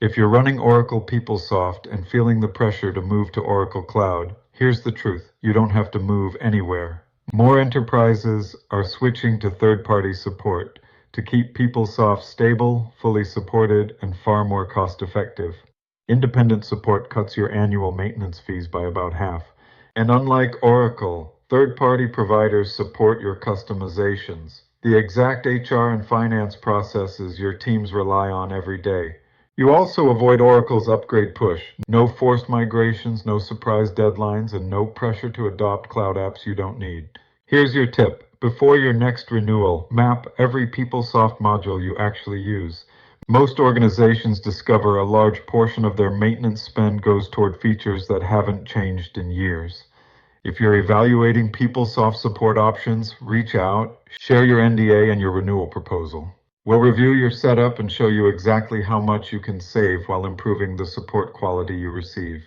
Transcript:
If you're running Oracle PeopleSoft and feeling the pressure to move to Oracle Cloud, here's the truth: you don't have to move anywhere. More enterprises are switching to third-party support to keep PeopleSoft stable, fully supported, and far more cost-effective. Independent support cuts your annual maintenance fees by about half. And unlike Oracle, third-party providers support your customizations, the exact HR and finance processes your teams rely on every day. You also avoid Oracle's upgrade push. No forced migrations, no surprise deadlines, and no pressure to adopt cloud apps you don't need. Here's your tip. Before your next renewal, map every PeopleSoft module you actually use. Most organizations discover a large portion of their maintenance spend goes toward features that haven't changed in years. If you're evaluating PeopleSoft support options, reach out, share your NDA and your renewal proposal. We'll review your setup and show you exactly how much you can save while improving the support quality you receive.